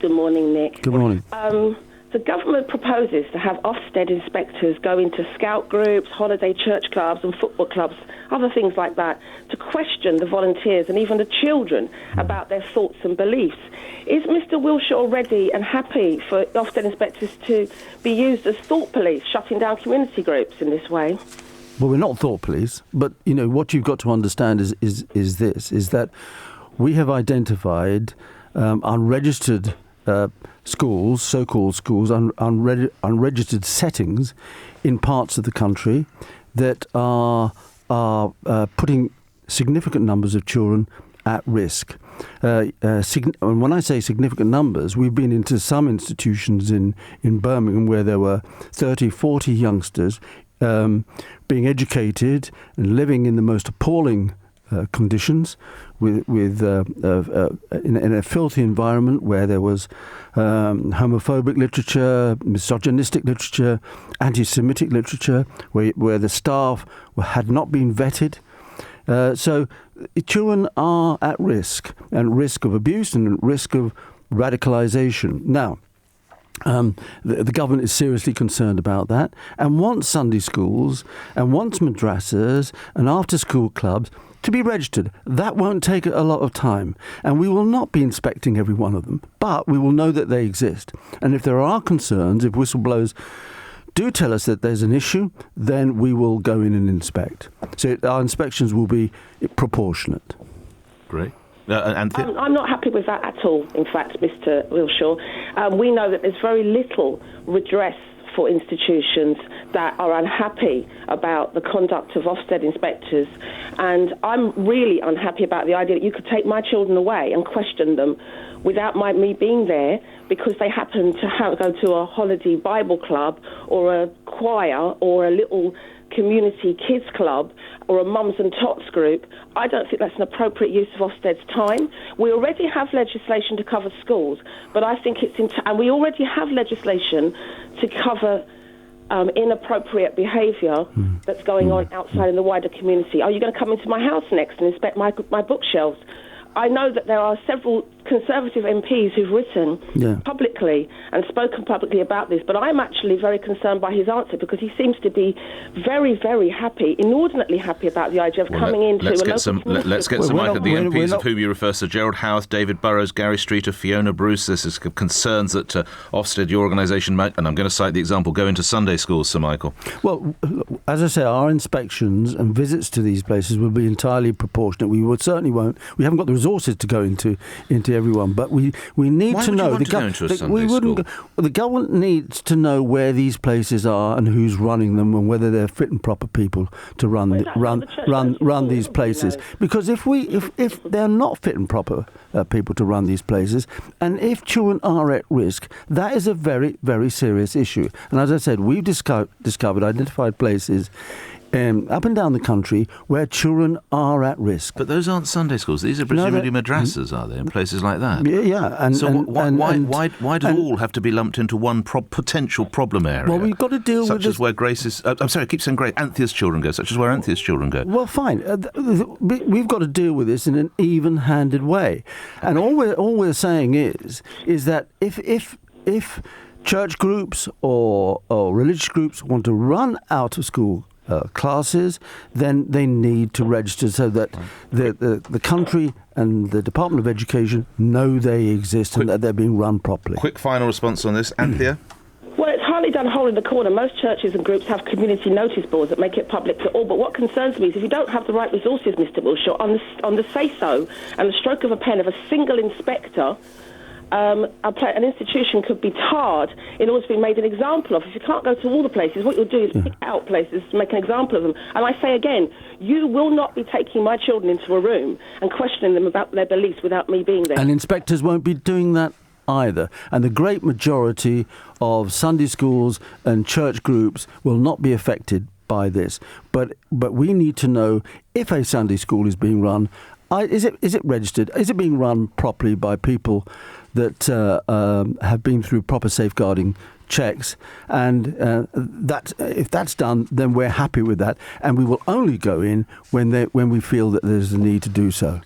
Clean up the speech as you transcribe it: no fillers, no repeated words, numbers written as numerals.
Good morning, Nick. Good morning. The government proposes to have Ofsted inspectors go into scout groups, holiday church clubs and football clubs, other things like that, to question the volunteers and even the children about their thoughts and beliefs. Is Mr Wilshaw ready and happy for Ofsted inspectors to be used as thought police, shutting down community groups in this way? Well, we're not thought police, but, what you've got to understand is that we have identified unregistered schools, so-called schools, unregistered settings in parts of the country that are putting significant numbers of children at risk. And when I say significant numbers, we've been into some institutions in Birmingham where there were 30, 40 youngsters being educated and living in the most appalling conditions, in a filthy environment where there was homophobic literature, misogynistic literature, anti-Semitic literature, where the staff had not been vetted. So children are at risk, and risk of abuse and risk of radicalisation. Now, the government is seriously concerned about that and wants Sunday schools and wants madrasas and after-school clubs to be registered. That won't take a lot of time, and we will not be inspecting every one of them, but we will know that they exist. And if there are concerns, if whistleblowers do tell us that there's an issue, then we will go in and inspect. So our inspections will be proportionate. Great. I'm not happy with that at all, in fact, Mr Wilshaw. We know that there's very little redress for institutions that are unhappy about the conduct of Ofsted inspectors, and I'm really unhappy about the idea that you could take my children away and question them without me being there because they happen to go to a holiday Bible club or a choir or a little community kids club or a mums and tots group. I don't think that's an appropriate use of Ofsted's time. We already have legislation to cover schools, but I think and we already have legislation to cover inappropriate behaviour that's going on outside in the wider community. Are you going to come into my house next and inspect my bookshelves? I know that there are several Conservative MPs who've written publicly and spoken publicly about this, but I'm actually very concerned by his answer because he seems to be very, very happy, inordinately happy about the idea of coming into let's a get some Michael, the MPs of whom you refer, Sir Gerald Howarth, David Burrows, Gary Streeter, Fiona Bruce. This is concerns that Ofsted, your organisation, might, and I'm going to cite the example, go into Sunday schools, Sir Michael. Well, as I say, our inspections and visits to these places will be entirely proportionate. We haven't got the resources to go into everyone, but we need Why to would know. You want to go into a Sunday school? The government needs to know where these places are and who's running them and whether they're fit and proper people to run these places. Because if they're not fit and proper people to run these places, and if children are at risk, that is a very, very serious issue. And as I said, we've identified places up and down the country where children are at risk. But those aren't Sunday schools. These are presumably madrasas, are they, in places like that? Yeah. Why do all have to be lumped into one potential problem area? Well, we've got to deal with such as where Grace's... I'm sorry, I keep saying Grace. Anthea's children go, such as where Anthea's children go. Well, fine. We've got to deal with this in an even-handed way. And all we're saying is that if church groups or religious groups want to run out of school classes, then they need to register so that the country and the Department of Education know they exist and that they're being run properly. Quick final response on this. Anthea? Well, it's hardly done hole in the corner. Most churches and groups have community notice boards that make it public to all. But what concerns me is if you don't have the right resources, Mr Wilshaw, on the say-so and the stroke of a pen of a single inspector, an institution could be tarred in order to be made an example of. If you can't go to all the places, what you'll do is pick out places to make an example of them. And I say again, you will not be taking my children into a room and questioning them about their beliefs without me being there. And inspectors won't be doing that either. And the great majority of Sunday schools and church groups will not be affected by this. But we need to know if a Sunday school is being run. Is it registered? Is it being run properly by people that have been through proper safeguarding checks? And if that's done, then we're happy with that, and we will only go in when we feel that there's a need to do so.